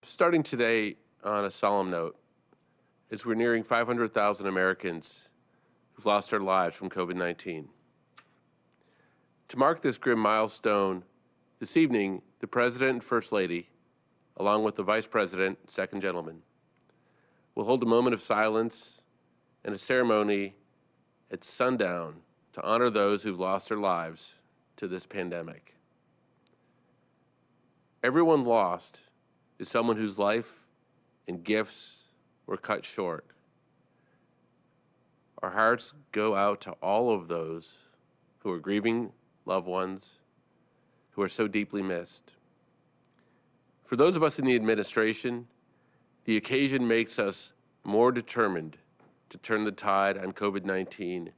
Starting today on a solemn note, as we're nearing 500,000 Americans who've lost their lives from COVID-19. To mark this grim milestone, this evening, the President and First Lady, along with the Vice President and Second Gentleman, will hold a moment of silence and a ceremony at sundown to honor those who've lost their lives to this pandemic. Everyone lost is someone whose life and gifts were cut short. Our hearts go out to all of those who are grieving loved ones, who are so deeply missed. For those of us in the administration, the occasion makes us more determined to turn the tide on COVID-19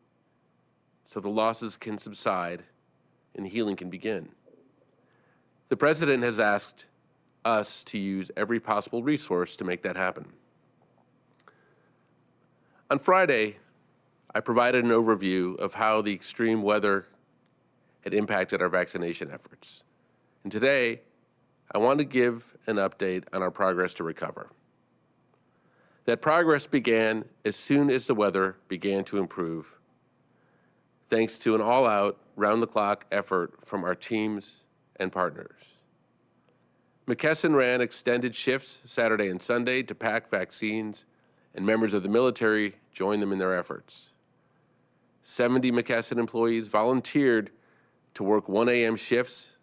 so the losses can subside and healing can begin. The President has asked us to use every possible resource to make that happen. On Friday, I provided an overview of how the extreme weather had impacted our vaccination efforts. And today, I want to give an update on our progress to recover. That progress began as soon as the weather began to improve, thanks to an all-out, round-the-clock effort from our teams and partners. McKesson ran extended shifts Saturday and Sunday to pack vaccines, and members of the military joined them in their efforts. 70 McKesson employees volunteered to work 1 a.m. shifts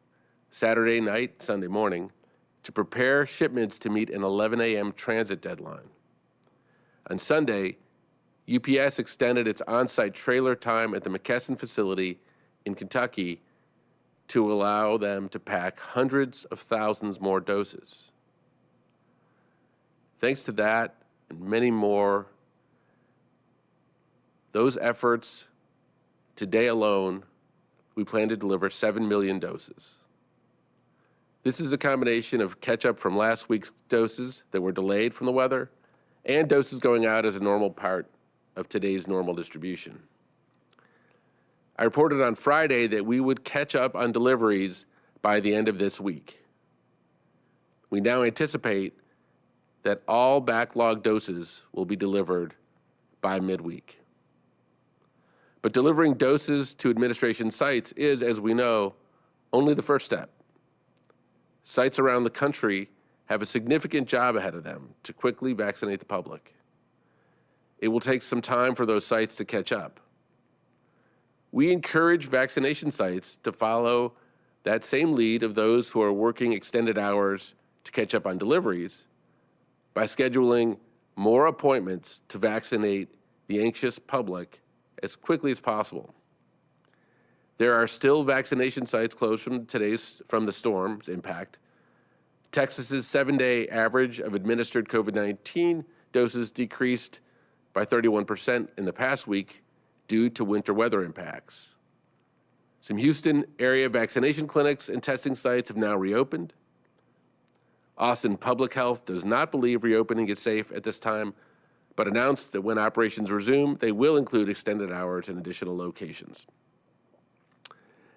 Saturday night, Sunday morning, to prepare shipments to meet an 11 a.m. transit deadline. On Sunday, UPS extended its on-site trailer time at the McKesson facility in Kentucky to allow them to pack hundreds of thousands more doses. Thanks to that and many more, those efforts, today alone, we plan to deliver 7 million doses. This is a combination of catch-up from last week's doses that were delayed from the weather and doses going out as a normal part of today's normal distribution. I reported on Friday that we would catch up on deliveries by the end of this week. We now anticipate that all backlog doses will be delivered by midweek. But delivering doses to administration sites is, as we know, only the first step. Sites around the country have a significant job ahead of them to quickly vaccinate the public. It will take some time for those sites to catch up. We encourage vaccination sites to follow that same lead of those who are working extended hours to catch up on deliveries by scheduling more appointments to vaccinate the anxious public as quickly as possible. There are still vaccination sites closed from the storm's impact. Texas's 7-day average of administered COVID-19 doses decreased by 31% in the past week due to winter weather impacts. Some Houston area vaccination clinics and testing sites have now reopened. Austin Public Health does not believe reopening is safe at this time, but announced that when operations resume, they will include extended hours in additional locations.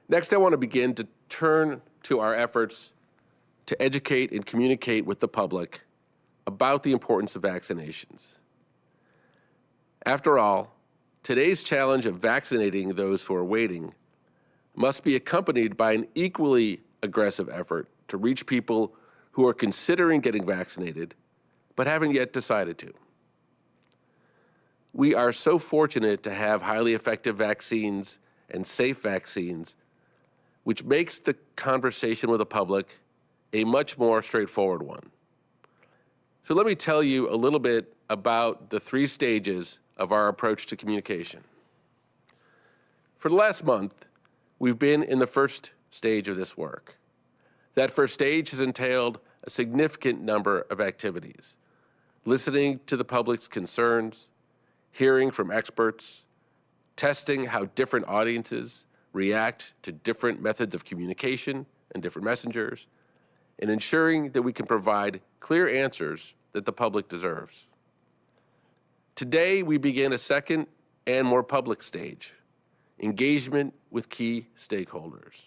Next, I want to begin to turn to our efforts to educate and communicate with the public about the importance of vaccinations. After all, today's challenge of vaccinating those who are waiting must be accompanied by an equally aggressive effort to reach people who are considering getting vaccinated but haven't yet decided to. We are so fortunate to have highly effective vaccines and safe vaccines, which makes the conversation with the public a much more straightforward one. So let me tell you a little bit about the 3 stages of our approach to communication. For the last month, we've been in the first stage of this work. That first stage has entailed a significant number of activities: listening to the public's concerns, hearing from experts, testing how different audiences react to different methods of communication and different messengers, and ensuring that we can provide clear answers that the public deserves. Today, we begin a second and more public stage, engagement with key stakeholders.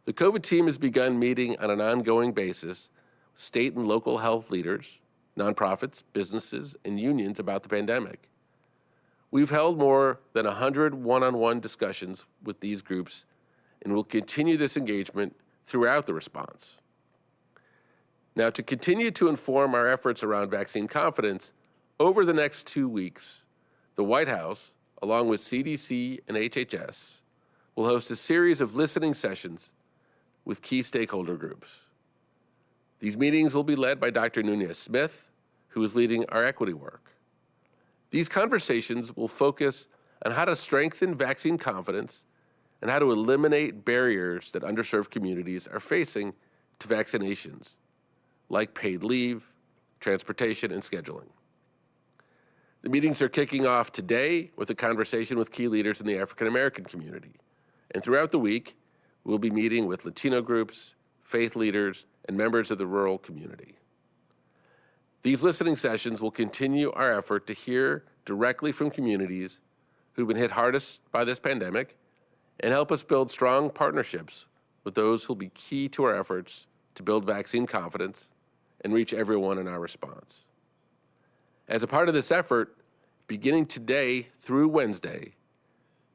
The COVID team has begun meeting on an ongoing basis state and local health leaders, nonprofits, businesses, and unions about the pandemic. We've held more than 100 one-on-one discussions with these groups and will continue this engagement throughout the response. Now, to continue to inform our efforts around vaccine confidence, over the next 2 weeks, the White House, along with CDC and HHS, will host a series of listening sessions with key stakeholder groups. These meetings will be led by Dr. Nunez-Smith, who is leading our equity work. These conversations will focus on how to strengthen vaccine confidence and how to eliminate barriers that underserved communities are facing to vaccinations, like paid leave, transportation, and scheduling. The meetings are kicking off today with a conversation with key leaders in the African American community. And throughout the week, we'll be meeting with Latino groups, faith leaders, and members of the rural community. These listening sessions will continue our effort to hear directly from communities who've been hit hardest by this pandemic and help us build strong partnerships with those who'll be key to our efforts to build vaccine confidence and reach everyone in our response. As a part of this effort, beginning today through Wednesday,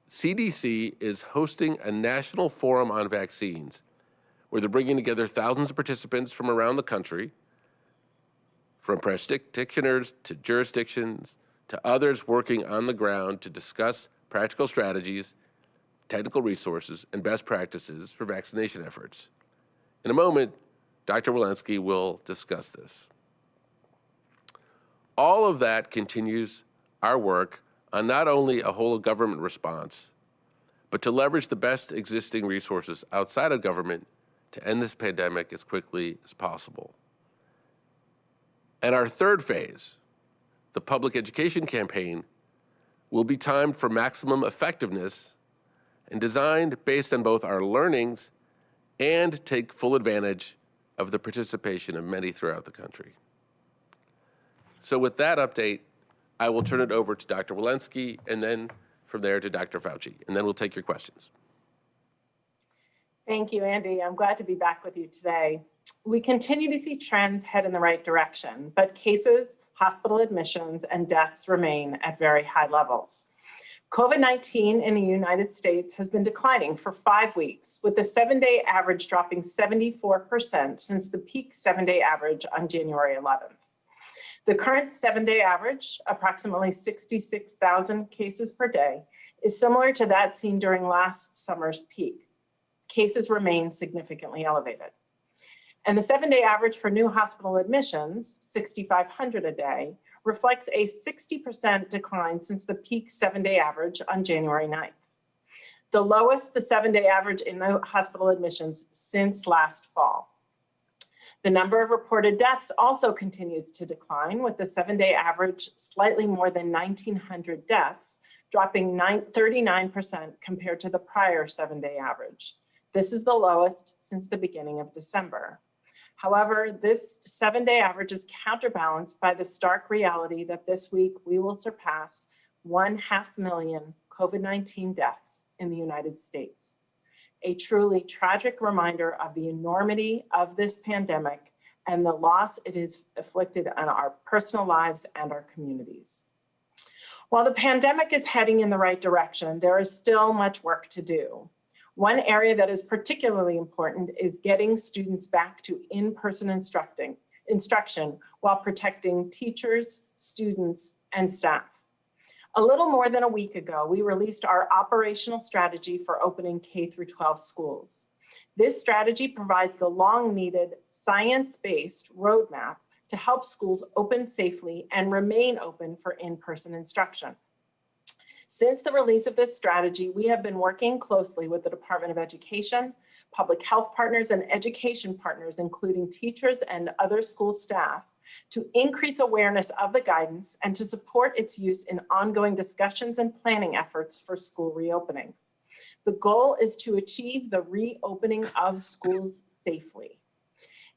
CDC is hosting a national forum on vaccines where they're bringing together thousands of participants from around the country, from practitioners to jurisdictions to others working on the ground to discuss practical strategies, technical resources, and best practices for vaccination efforts. In a moment, Dr. Walensky will discuss this. All of that continues our work on not only a whole of government response, but to leverage the best existing resources outside of government to end this pandemic as quickly as possible. And our third phase, the public education campaign, will be timed for maximum effectiveness and designed based on both our learnings and take full advantage of the participation of many throughout the country. So with that update, I will turn it over to Dr. Walensky and then from there to Dr. Fauci, and then we'll take your questions. Thank you, Andy. I'm glad to be back with you today. We continue to see trends head in the right direction, but cases, hospital admissions, and deaths remain at very high levels. COVID-19 in the United States has been declining for 5 weeks, with the 7-day average dropping 74% since the peak 7-day average on January 11th. The current 7-day average, approximately 66,000 cases per day, is similar to that seen during last summer's peak. Cases remain significantly elevated. And the 7-day average for new hospital admissions, 6,500 a day, reflects a 60% decline since the peak 7-day average on January 9th. The lowest the 7-day average in new hospital admissions since last fall. The number of reported deaths also continues to decline, with the 7-day average slightly more than 1,900 deaths, dropping 39% compared to the prior 7-day average. This is the lowest since the beginning of December. However, this 7-day average is counterbalanced by the stark reality that this week we will surpass 500,000 COVID-19 deaths in the United States. A truly tragic reminder of the enormity of this pandemic and the loss it has inflicted on our personal lives and our communities. While the pandemic is heading in the right direction, there is still much work to do. One area that is particularly important is getting students back to in-person instruction while protecting teachers, students, and staff. A little more than a week ago, we released our operational strategy for opening K-12 schools. This strategy provides the long-needed science-based roadmap to help schools open safely and remain open for in-person instruction. Since the release of this strategy, we have been working closely with the Department of Education, public health partners, and education partners, including teachers and other school staff, to increase awareness of the guidance and to support its use in ongoing discussions and planning efforts for school reopenings. The goal is to achieve the reopening of schools safely.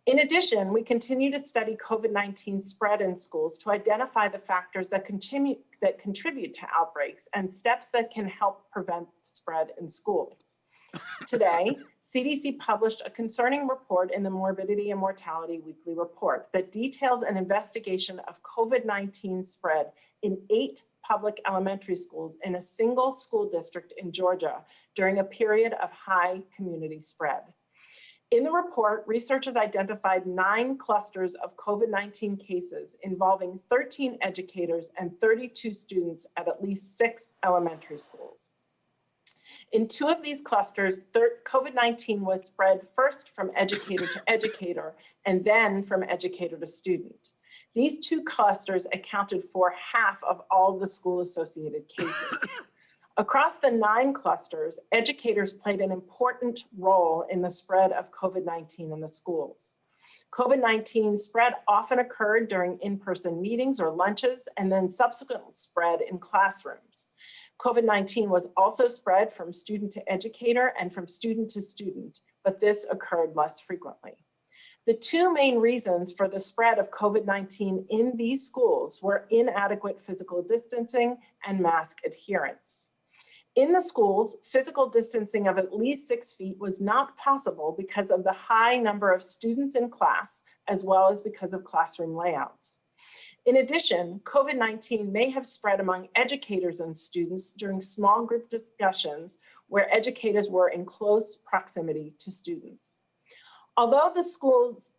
In addition, we continue to study COVID-19 spread in schools to identify the factors that contribute to outbreaks and steps that can help prevent spread in schools. Today, CDC published a concerning report in the Morbidity and Mortality Weekly Report that details an investigation of COVID-19 spread in 8 public elementary schools in a single school district in Georgia during a period of high community spread. In the report, researchers identified 9 clusters of COVID-19 cases involving 13 educators and 32 students at least 6 elementary schools. In 2 of these clusters, COVID-19 was spread first from educator to educator and then from educator to student. These 2 clusters accounted for half of all the school-associated cases. Across the 9 clusters, educators played an important role in the spread of COVID-19 in the schools. COVID-19 spread often occurred during in-person meetings or lunches and then subsequent spread in classrooms. COVID-19 was also spread from student to educator and from student to student, but this occurred less frequently. The 2 main reasons for the spread of COVID-19 in these schools were inadequate physical distancing and mask adherence. In the schools, physical distancing of at least 6 feet was not possible because of the high number of students in class, as well as because of classroom layouts. In addition, COVID-19 may have spread among educators and students during small group discussions where educators were in close proximity to students. Although the school's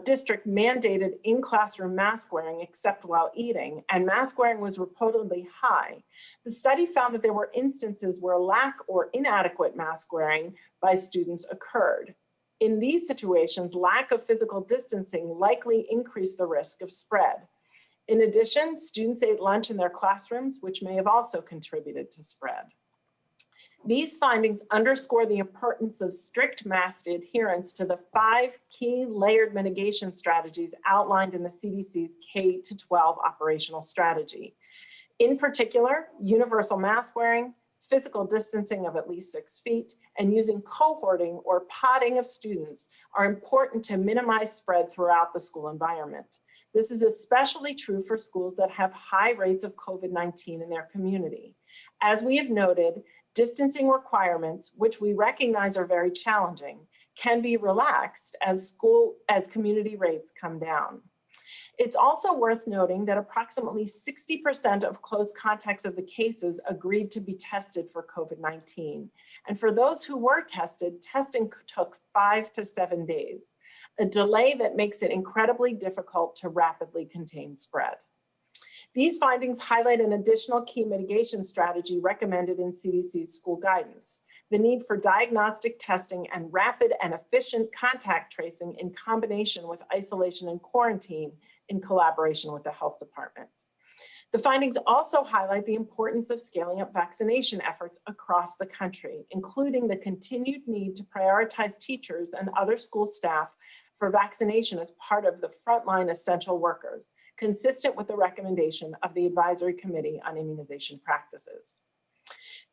district mandated in-classroom mask wearing except while eating, and mask wearing was reportedly high, the study found that there were instances where lack or inadequate mask wearing by students occurred. In these situations, lack of physical distancing likely increased the risk of spread. In addition, students ate lunch in their classrooms, which may have also contributed to spread. These findings underscore the importance of strict mask adherence to the 5 key layered mitigation strategies outlined in the CDC's K-12 operational strategy. In particular, universal mask wearing, physical distancing of at least 6 feet, and using cohorting or podding of students are important to minimize spread throughout the school environment. This is especially true for schools that have high rates of COVID-19 in their community. As we have noted, distancing requirements, which we recognize are very challenging, can be relaxed as community rates come down. It's also worth noting that approximately 60% of close contacts of the cases agreed to be tested for COVID-19. And for those who were tested, testing took 5 to 7 days, a delay that makes it incredibly difficult to rapidly contain spread. These findings highlight an additional key mitigation strategy recommended in CDC's school guidance: the need for diagnostic testing and rapid and efficient contact tracing in combination with isolation and quarantine in collaboration with the health department. The findings also highlight the importance of scaling up vaccination efforts across the country, including the continued need to prioritize teachers and other school staff for vaccination as part of the frontline essential workers, consistent with the recommendation of the Advisory Committee on Immunization Practices.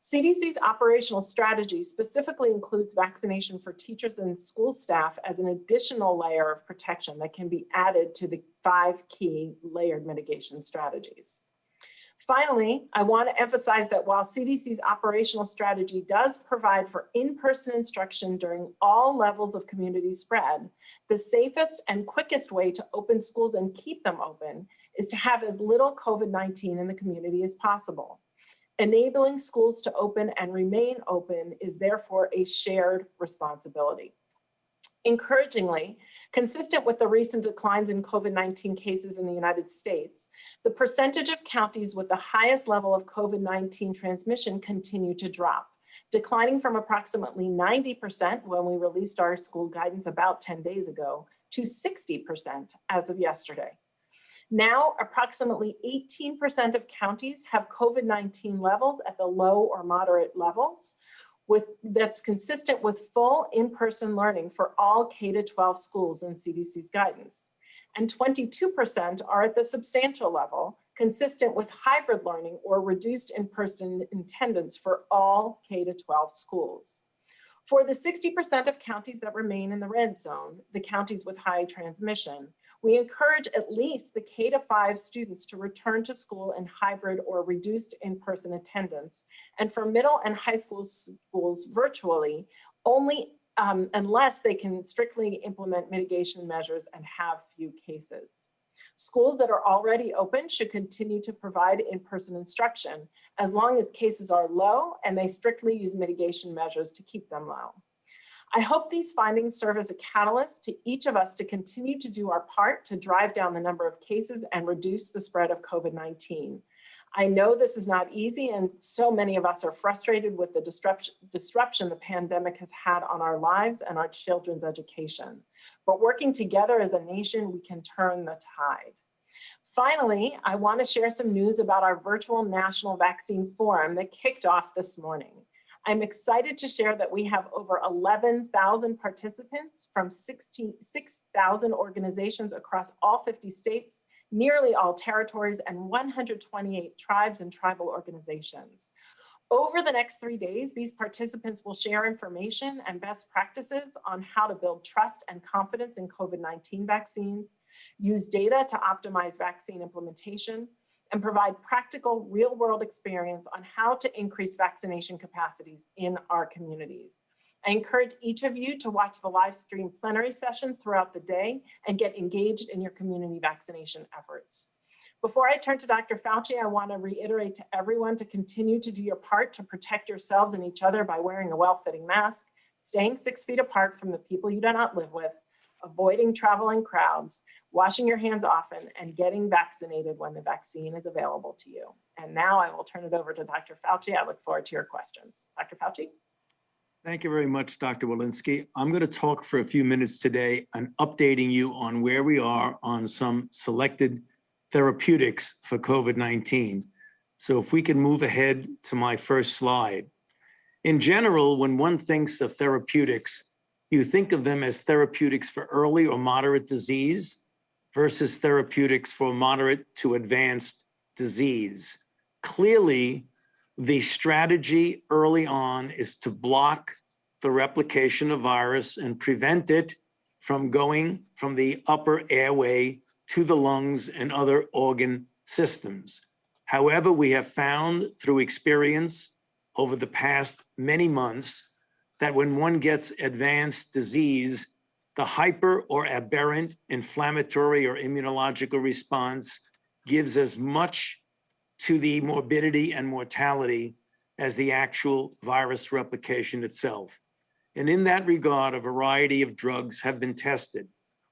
CDC's operational strategy specifically includes vaccination for teachers and school staff as an additional layer of protection that can be added to the 5 key layered mitigation strategies. Finally, I want to emphasize that while CDC's operational strategy does provide for in-person instruction during all levels of community spread, the safest and quickest way to open schools and keep them open is to have as little COVID-19 in the community as possible. Enabling schools to open and remain open is therefore a shared responsibility. Encouragingly, consistent with the recent declines in COVID-19 cases in the United States, the percentage of counties with the highest level of COVID-19 transmission continue to drop, declining from approximately 90% when we released our school guidance about 10 days ago to 60% as of yesterday. Now, approximately 18% of counties have COVID-19 levels at the low or moderate levels, that's consistent with full in-person learning for all K-12 schools in CDC's guidance. And 22% are at the substantial level, consistent with hybrid learning or reduced in-person attendance for all K-12 schools. For the 60% of counties that remain in the red zone, the counties with high transmission, we encourage at least the K-5 students to return to school in hybrid or reduced in-person attendance. And for middle and high school schools virtually, only unless they can strictly implement mitigation measures and have few cases. Schools that are already open should continue to provide in-person instruction as long as cases are low and they strictly use mitigation measures to keep them low. I hope these findings serve as a catalyst to each of us to continue to do our part to drive down the number of cases and reduce the spread of COVID-19. I know this is not easy, and so many of us are frustrated with the disruption the pandemic has had on our lives and our children's education. But working together as a nation, we can turn the tide. Finally, I want to share some news about our virtual National Vaccine Forum that kicked off this morning. I'm excited to share that we have over 11,000 participants from 6,000 organizations across all 50 states, nearly all territories, and 128 tribes and tribal organizations. Over the next 3 days, these participants will share information and best practices on how to build trust and confidence in COVID-19 vaccines, use data to optimize vaccine implementation, and provide practical real-world experience on how to increase vaccination capacities in our communities. I encourage each of you to watch the live stream plenary sessions throughout the day and get engaged in your community vaccination efforts. Before I turn to Dr. Fauci, I want to reiterate to everyone to continue to do your part to protect yourselves and each other by wearing a well-fitting mask, staying 6 feet apart from the people you do not live with, avoiding travel in crowds, washing your hands often, and getting vaccinated when the vaccine is available to you. And now I will turn it over to Dr. Fauci. I look forward to your questions. Dr. Fauci? Thank you very much, Dr. Walensky. I'm going to talk for a few minutes today on updating you on where we are on some selected therapeutics for COVID-19. So if we can move ahead to my first slide. In general, when one thinks of therapeutics, you think of them as therapeutics for early or moderate disease versus therapeutics for moderate to advanced disease. Clearly, the strategy early on is to block the replication of virus and prevent it from going from the upper airway to the lungs and other organ systems. However, we have found through experience over the past many months that when one gets advanced disease, the hyper or aberrant inflammatory or immunological response gives as much to the morbidity and mortality as the actual virus replication itself. And in that regard, a variety of drugs have been tested.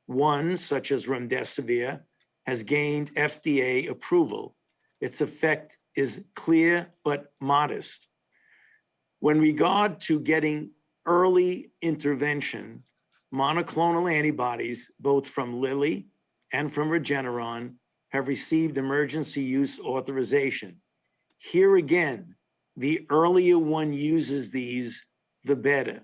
One, such as remdesivir, has gained FDA approval. Its effect is clear but modest. When regard to getting early intervention, monoclonal antibodies, both from Lilly and from Regeneron, have received emergency use authorization. Here again, the earlier one uses these, the better.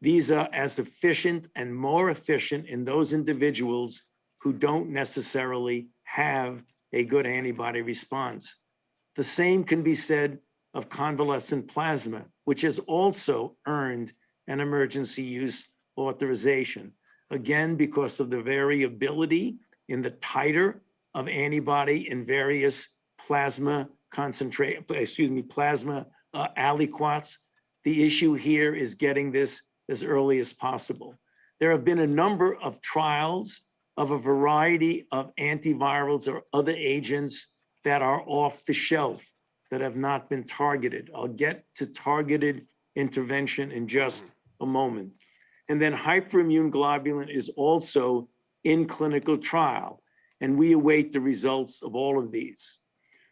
These are as efficient and more efficient in those individuals who don't necessarily have a good antibody response. The same can be said of convalescent plasma, which has also earned an emergency use authorization. Again, because of the variability in the titer of antibody in various plasma aliquots. The issue here is getting this as early as possible. There have been a number of trials of a variety of antivirals or other agents that are off the shelf that have not been targeted. I'll get to targeted intervention in just a moment. And then hyperimmune globulin is also in clinical trial, and we await the results of all of these.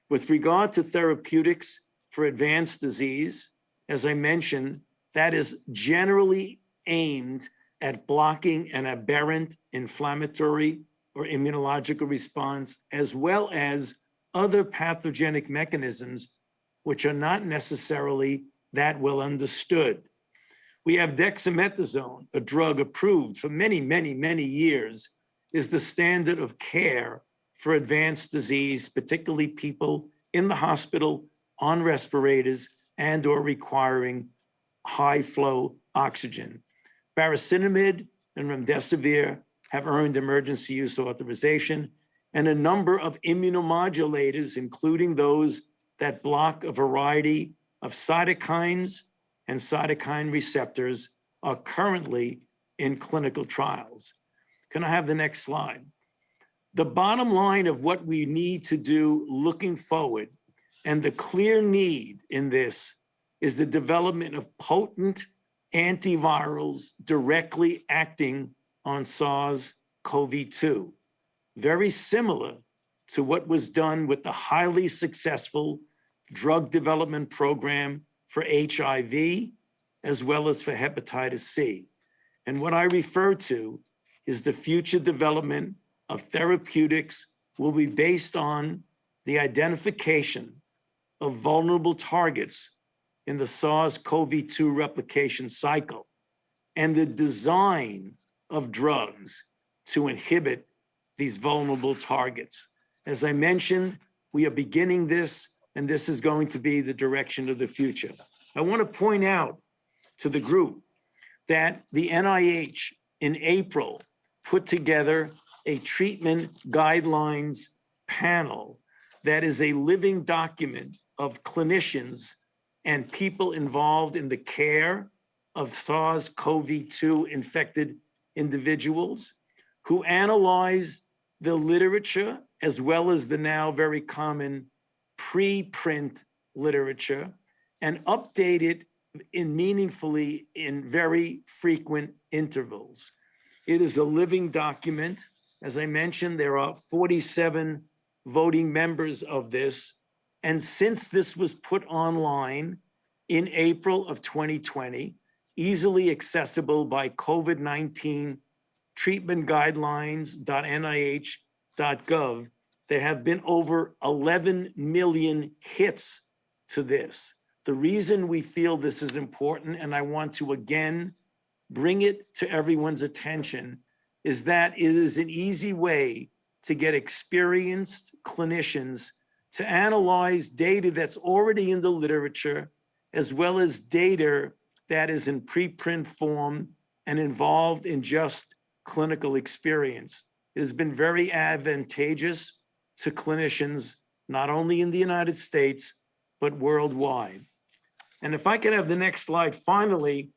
With regard to therapeutics for advanced disease, as I mentioned, that is generally aimed at blocking an aberrant inflammatory or immunological response, as well as other pathogenic mechanisms which are not necessarily that well understood. We have dexamethasone, a drug approved for many, many, many years, is the standard of care for advanced disease, particularly people in the hospital on respirators and or requiring high flow oxygen. Baricitinib and remdesivir have earned emergency use authorization, and a number of immunomodulators, including those that block a variety of cytokines and cytokine receptors, are currently in clinical trials. Can I have the next slide? The bottom line of what we need to do looking forward, and the clear need in this, is the development of potent antivirals directly acting on SARS-CoV-2, very similar to what was done with the highly successful drug development program for HIV, as well as for hepatitis C. And what I refer to is the future development of therapeutics will be based on the identification of vulnerable targets in the SARS-CoV-2 replication cycle and the design of drugs to inhibit these vulnerable targets. As I mentioned, we are beginning this, and this is going to be the direction of the future. I want to point out to the group that the NIH in April put together a treatment guidelines panel that is a living document of clinicians and people involved in the care of SARS-CoV-2 infected individuals who analyze the literature as well as the now very common preprint literature and update it meaningfully in very frequent intervals. It is a living document. As I mentioned, there are 47 voting members of this. And since this was put online in April of 2020, easily accessible by COVID-19 treatment guidelines.nih.gov, there have been over 11 million hits to this. The reason we feel this is important, and I want to again bring it to everyone's attention, is that it is an easy way to get experienced clinicians to analyze data that's already in the literature, as well as data that is in preprint form and involved in just clinical experience. It has been very advantageous to clinicians, not only in the United States, but worldwide. And if I could have the next slide, finally,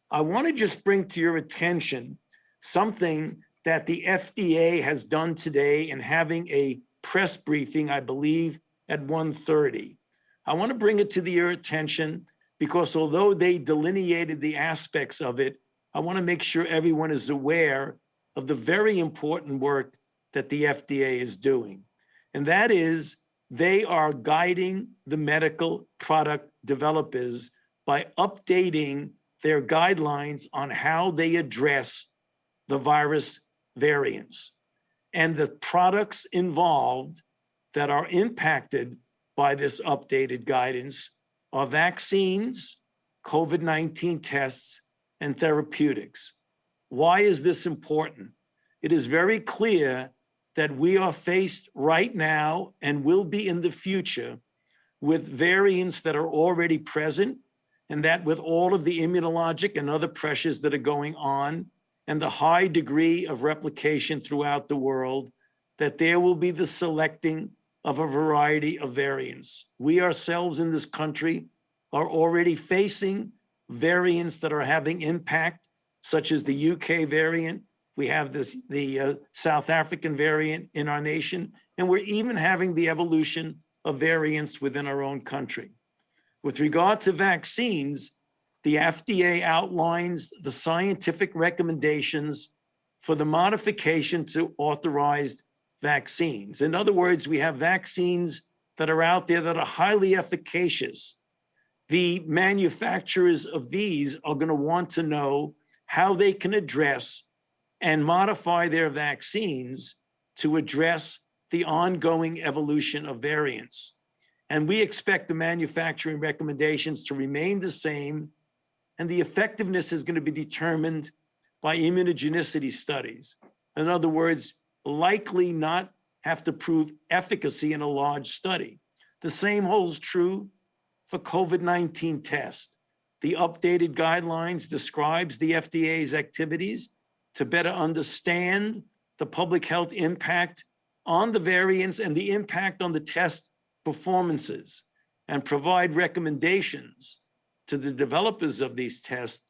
I want to just bring to your attention something that the FDA has done today in having a press briefing, I believe, at 1:30. I want to bring it to your attention because although they delineated the aspects of it, I want to make sure everyone is aware of the very important work that the FDA is doing. And that is, they are guiding the medical product developers by updating their guidelines on how they address the virus variants. And the products involved that are impacted by this updated guidance are vaccines, COVID-19 tests, and therapeutics. Why is this important? It is very clear that we are faced right now and will be in the future with variants that are already present, and that with all of the immunologic and other pressures that are going on and the high degree of replication throughout the world, that there will be the selecting of a variety of variants. We ourselves in this country are already facing variants that are having impact, such as the UK variant. We have the South African variant in our nation, and we're even having the evolution of variants within our own country. With regard to vaccines, the FDA outlines the scientific recommendations for the modification to authorized vaccines. In other words, we have vaccines that are out there that are highly efficacious. The manufacturers of these are going to want to know how they can address and modify their vaccines to address the ongoing evolution of variants. And we expect the manufacturing recommendations to remain the same, and the effectiveness is going to be determined by immunogenicity studies. In other words, likely not have to prove efficacy in a large study. The same holds true for COVID-19 tests. The updated guidelines describes the FDA's activities to better understand the public health impact on the variants and the impact on the test performances, and provide recommendations to the developers of these tests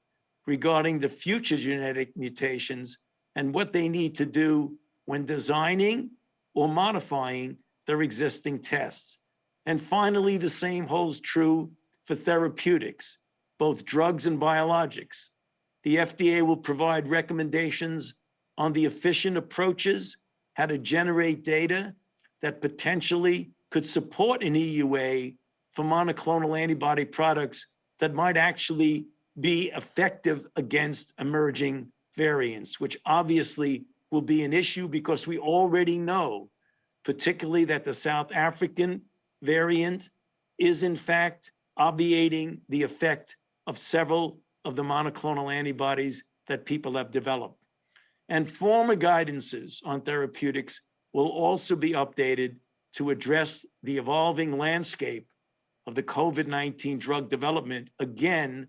regarding the future genetic mutations and what they need to do when designing or modifying their existing tests. And finally, the same holds true for therapeutics, both drugs and biologics. The FDA will provide recommendations on the efficient approaches, how to generate data that potentially could support an EUA for monoclonal antibody products that might actually be effective against emerging variants, which obviously will be an issue because we already know, particularly that the South African variant is in fact obviating the effect of several of the monoclonal antibodies that people have developed. And former guidances on therapeutics will also be updated to address the evolving landscape of the COVID-19 drug development, again,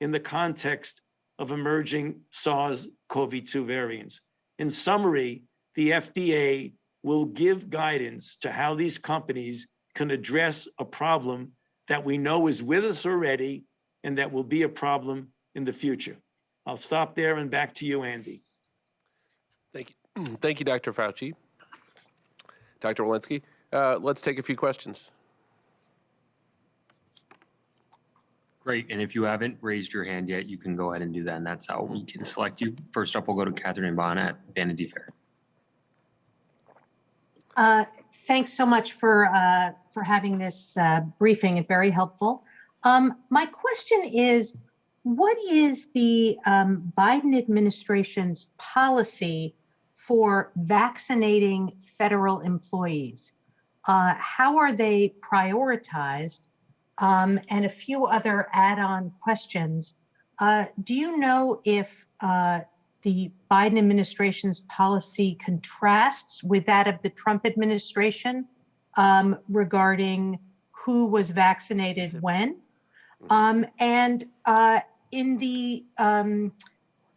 in the context of emerging SARS-CoV-2 variants. In summary, the FDA will give guidance to how these companies can address a problem that we know is with us already and that will be a problem in the future. I'll stop there and back to you, Andy. Thank you. Thank you, Dr. Fauci. Dr. Walensky, let's take a few questions. Great. And if you haven't raised your hand yet, you can go ahead and do that, and that's how we can select you. First up, we'll go to Catherine Bond at Vanity Fair. Thanks so much for having this briefing. It's very helpful. My question is, what is the Biden administration's policy for vaccinating federal employees? How are they prioritized? And a few other add-on questions. Do you know if the Biden administration's policy contrasts with that of the Trump administration regarding who was vaccinated when?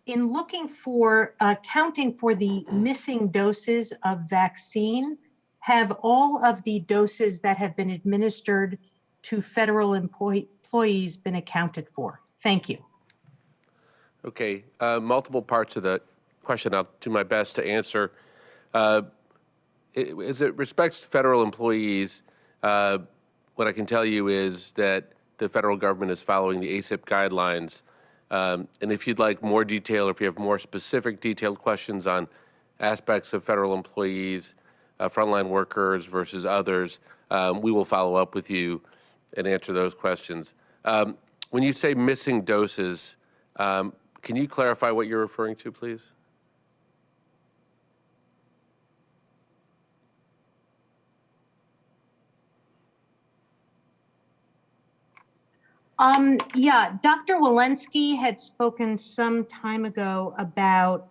In looking for counting for the missing doses of vaccine, have all of the doses that have been administered to federal employees been accounted for? Thank you. Okay, multiple parts of the question. I'll do my best to answer. As it respects federal employees, what I can tell you is that the federal government is following the ACIP guidelines. And if you'd like more detail, or if you have more specific detailed questions on aspects of federal employees, frontline workers versus others, we will follow up with you and answer those questions. When you say missing doses, can you clarify what you're referring to, please? Yeah, Dr. Walensky had spoken some time ago about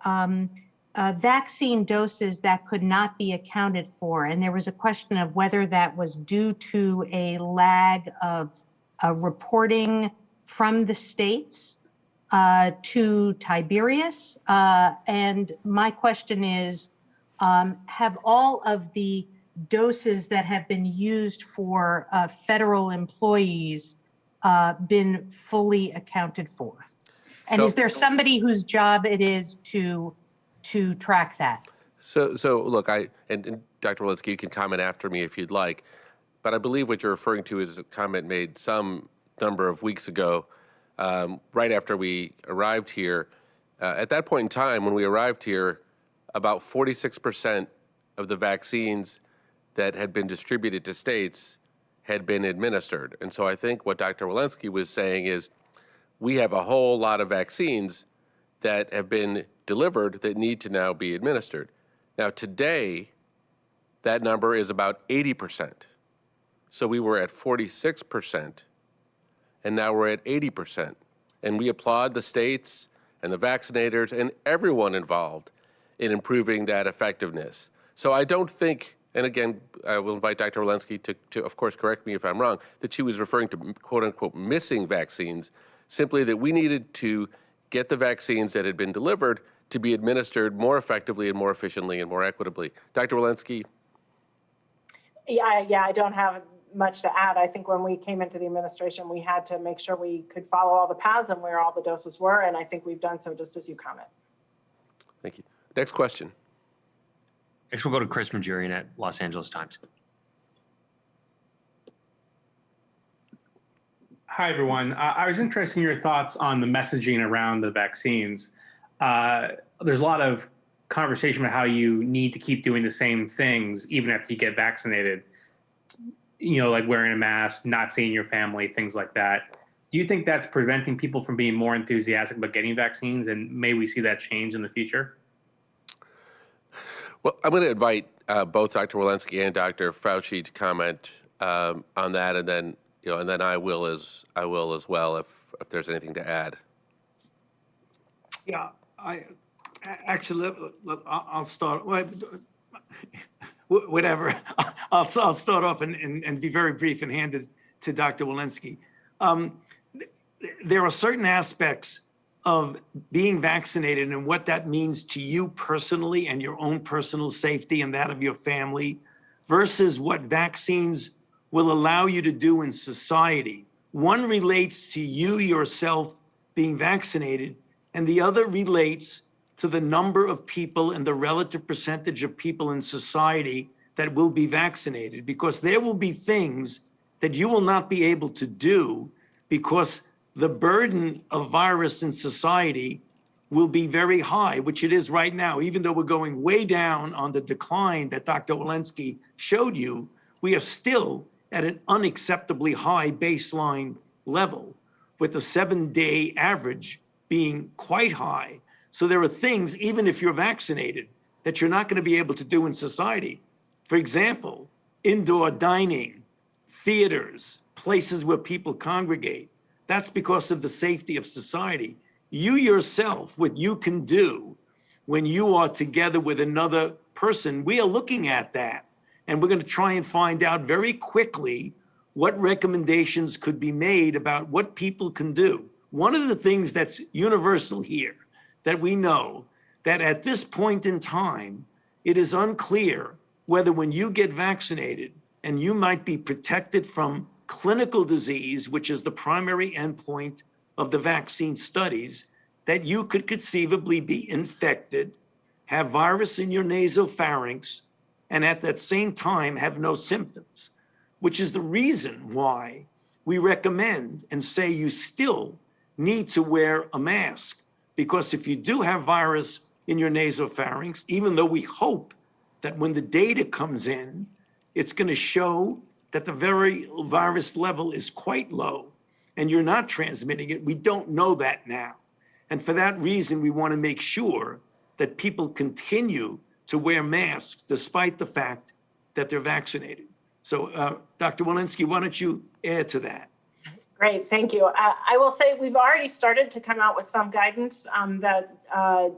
vaccine doses that could not be accounted for. And there was a question of whether that was due to a lag of reporting from the states to Tiberius. And my question is, have all of the doses that have been used for federal employees been fully accounted for? And is there somebody whose job it is to track that? So look, and Dr. Walensky, you can comment after me if you'd like, but I believe what you're referring to is a comment made some number of weeks ago, right after we arrived here. At that point in time, when we arrived here, about 46% of the vaccines that had been distributed to states had been administered. And so I think what Dr. Walensky was saying is we have a whole lot of vaccines that have been delivered that need to now be administered. Now today, that number is about 80%. So we were at 46%, and now we're at 80%. And we applaud the states and the vaccinators and everyone involved in improving that effectiveness. So I don't think, and again, I will invite Dr. Walensky to, of course, correct me if I'm wrong, that she was referring to quote unquote missing vaccines, simply that we needed to get the vaccines that had been delivered to be administered more effectively and more efficiently and more equitably. Dr. Walensky? Yeah, I don't have much to add. I think when we came into the administration, we had to make sure we could follow all the paths and where all the doses were, and I think we've done so just as you comment. Thank you. Next question. Next, we'll go to Chris Majurian at Los Angeles Times. Hi, everyone. I was interested in your thoughts on the messaging around the vaccines. There's a lot of conversation about how you need to keep doing the same things even after you get vaccinated. You know, like wearing a mask, not seeing your family, things like that. Do you think that's preventing people from being more enthusiastic about getting vaccines? And may we see that change in the future? Well, I'm going to invite both Dr. Walensky and Dr. Fauci to comment on that, and then I will as well if there's anything to add. Yeah, actually, look, I'll start. Whatever. I'll start off and be very brief and hand it to Dr. Walensky. There are certain aspects of being vaccinated and what that means to you personally and your own personal safety and that of your family versus what vaccines will allow you to do in society. One relates to you yourself being vaccinated, and the other relates to the number of people and the relative percentage of people in society that will be vaccinated, because there will be things that you will not be able to do because the burden of virus in society will be very high, which it is right now. Even though we're going way down on the decline that Dr. Walensky showed you, we are still at an unacceptably high baseline level, with the 7-day average being quite high. So there are things, even if you're vaccinated, that you're not going to be able to do in society. For example, indoor dining, theaters, places where people congregate. That's because of the safety of society. You yourself, what you can do when you are together with another person, we are looking at that. And we're going to try and find out very quickly what recommendations could be made about what people can do. One of the things that's universal here, that we know, that at this point in time, it is unclear whether when you get vaccinated and you might be protected from clinical disease, which is the primary endpoint of the vaccine studies, that you could conceivably be infected, have virus in your nasopharynx, and at that same time have no symptoms, which is the reason why we recommend and say you still need to wear a mask. Because if you do have virus in your nasopharynx, even though we hope that when the data comes in, it's going to show that the very virus level is quite low and you're not transmitting it, we don't know that now. And for that reason, we want to make sure that people continue to wear masks despite the fact that they're vaccinated. So, Dr. Walensky, why don't you add to that? Great, thank you. I will say we've already started to come out with some guidance that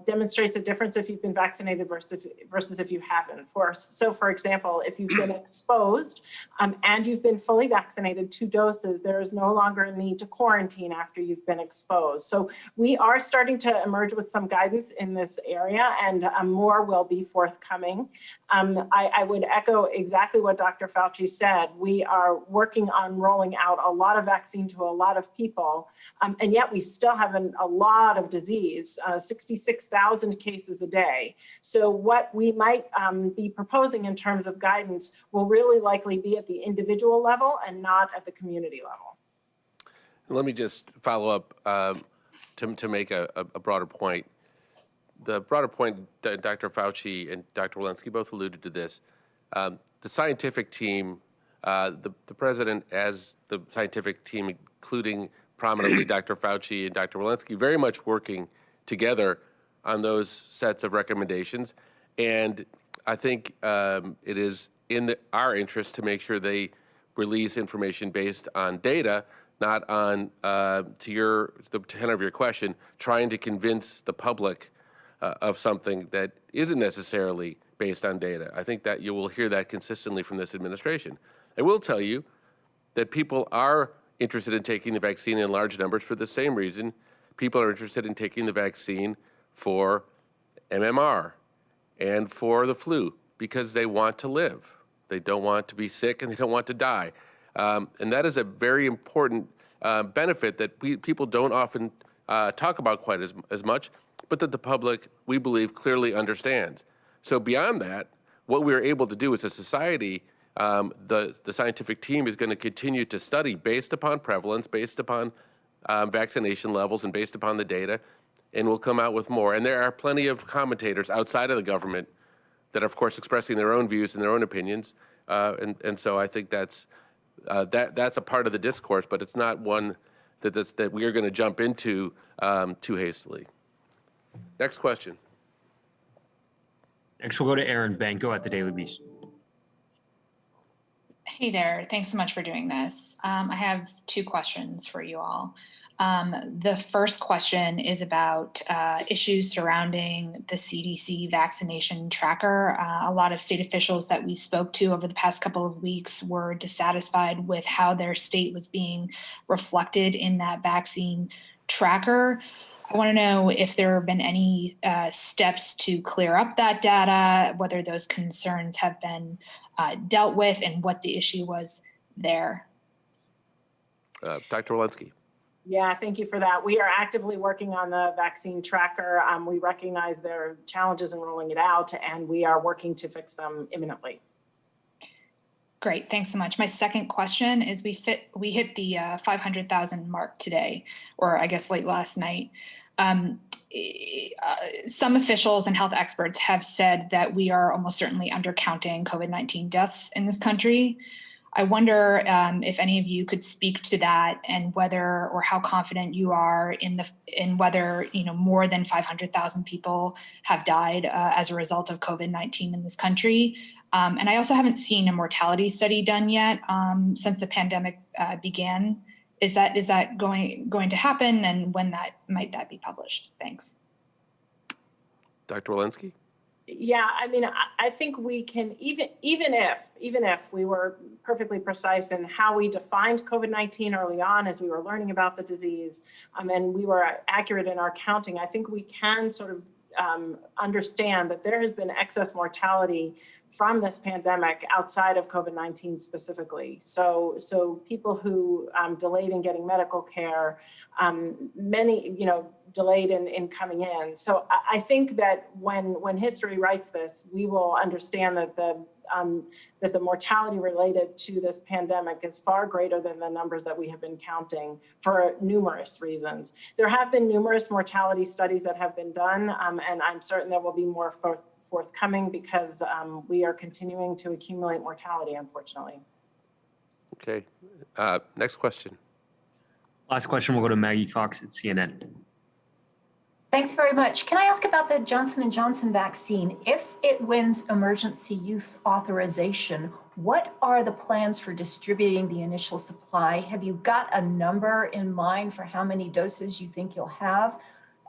demonstrates a difference if you've been vaccinated versus if you haven't. So for example, if you've been exposed and you've been fully vaccinated 2 doses, there is no longer a need to quarantine after you've been exposed. So we are starting to emerge with some guidance in this area, and more will be forthcoming. I would echo exactly what Dr. Fauci said. We are working on rolling out a lot of vaccine to a lot of people, and yet we still have a lot of disease, 66,000 cases a day. So what we might be proposing in terms of guidance will really likely be at the individual level and not at the community level. Let me just follow up to make a broader point. The broader point, Dr. Fauci and Dr. Walensky both alluded to this. The scientific team, the president as the scientific team, including prominently Dr. Fauci and Dr. Walensky, very much working together on those sets of recommendations. And I think it is in our interest to make sure they release information based on data, not on, to the tenor of your question, trying to convince the public of something that isn't necessarily based on data. I think that you will hear that consistently from this administration. I will tell you that people are interested in taking the vaccine in large numbers for the same reason people are interested in taking the vaccine for MMR and for the flu, because they want to live. They don't want to be sick and they don't want to die. And that is a very important benefit that people don't often talk about quite as much, but that the public, we believe, clearly understands. So beyond that, what we're able to do as a society, the scientific team is going to continue to study based upon prevalence, based upon vaccination levels, and based upon the data, and we'll come out with more. And there are plenty of commentators outside of the government that are, of course, expressing their own views and their own opinions. And so I think that's a part of the discourse, but it's not one that we are going to jump into too hastily. Next question. Next, we'll go to Aaron Banco at the Daily Beast. Hey there. Thanks so much for doing this. I have two questions for you all. The first question is about issues surrounding the CDC vaccination tracker. A lot of state officials that we spoke to over the past couple of weeks were dissatisfied with how their state was being reflected in that vaccine tracker. I want to know if there have been any steps to clear up that data, whether those concerns have been dealt with, and what the issue was there. Dr. Walensky. Yeah, thank you for that. We are actively working on the vaccine tracker. We recognize there are challenges in rolling it out, and we are working to fix them imminently. Great, thanks so much. My second question is we hit the 500,000 mark today, or I guess late last night. Some officials and health experts have said that we are almost certainly undercounting COVID-19 deaths in this country. I wonder if any of you could speak to that, and whether or how confident you are in whether more than 500,000 people have died as a result of COVID-19 in this country. And I also haven't seen a mortality study done yet since the pandemic began. Is that going to happen, and when might that be published? Thanks. Dr. Walensky? Yeah, I mean, I think we can, even if we were perfectly precise in how we defined COVID-19 early on as we were learning about the disease, and we were accurate in our counting, I think we can sort of understand that there has been excess mortality from this pandemic outside of COVID-19 specifically. So people who delayed in getting medical care, many, delayed in coming in. So I think that when history writes this, we will understand that the mortality related to this pandemic is far greater than the numbers that we have been counting for numerous reasons. There have been numerous mortality studies that have been done, and I'm certain there will be more forthcoming because we are continuing to accumulate mortality, unfortunately. Okay. Next question. Last question, we'll go to Maggie Fox at CNN. Thanks very much. Can I ask about the Johnson & Johnson vaccine? If it wins emergency use authorization, what are the plans for distributing the initial supply? Have you got a number in mind for how many doses you think you'll have?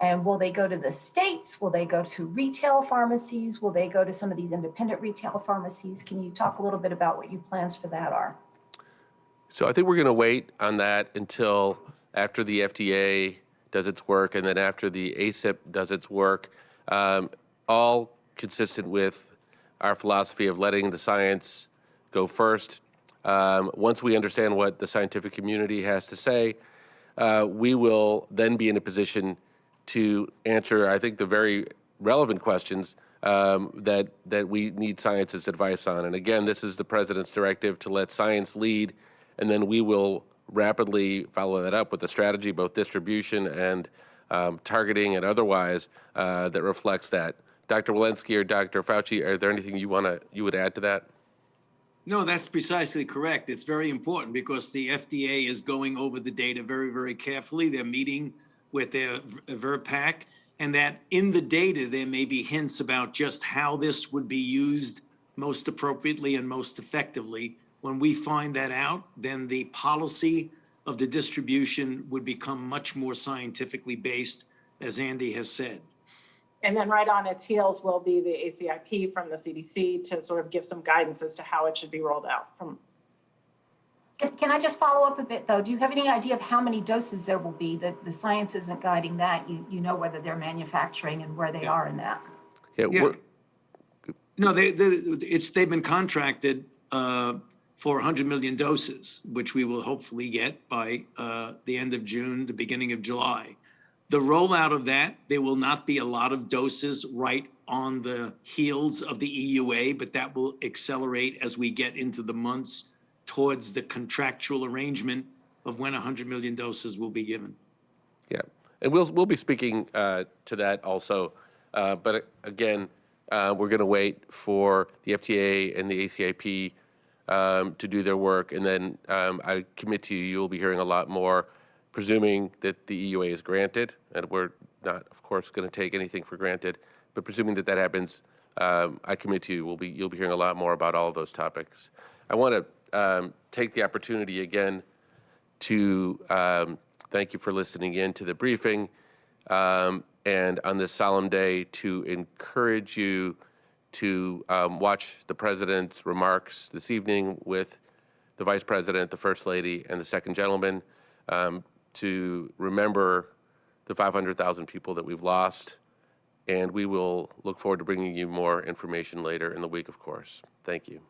And will they go to the states? Will they go to retail pharmacies? Will they go to some of these independent retail pharmacies? Can you talk a little bit about what your plans for that are? So I think we're going to wait on that until after the FDA does its work, and then after the ACIP does its work, all consistent with our philosophy of letting the science go first. Once we understand what the scientific community has to say, we will then be in a position to answer, I think, the very relevant questions that we need science's advice on. And again, this is the president's directive to let science lead, and then we will rapidly follow that up with a strategy, both distribution and targeting and otherwise, that reflects that. Dr. Walensky or Dr. Fauci, are there anything you would add to that? No, that's precisely correct. It's very important because the FDA is going over the data very, very carefully. They're meeting with their VRBPAC, and that in the data, there may be hints about just how this would be used most appropriately and most effectively. When we find that out, then the policy of the distribution would become much more scientifically based, as Andy has said. And then right on its heels will be the ACIP from the CDC to sort of give some guidance as to how it should be rolled out. Can I just follow up a bit, though? Do you have any idea of how many doses there will be? The science isn't guiding that. You know whether they're manufacturing and where they are in that. Yeah. No, they've been contracted for 100 million doses, which we will hopefully get by the end of June, the beginning of July. The rollout of that, there will not be a lot of doses right on the heels of the EUA, but that will accelerate as we get into the months towards the contractual arrangement of when 100 million doses will be given. Yeah, and we'll be speaking to that also. But again, we're going to wait for the FDA and the ACIP to do their work, and then I commit to you, you'll be hearing a lot more, presuming that the EUA is granted, and we're not, of course, going to take anything for granted, but presuming that that happens, I commit to you, you'll be hearing a lot more about all of those topics. I want to take the opportunity again to thank you for listening in to the briefing, and on this solemn day to encourage you to watch the President's remarks this evening with the Vice President, the First Lady, and the Second Gentleman, to remember the 500,000 people that we've lost. And we will look forward to bringing you more information later in the week, of course. Thank you.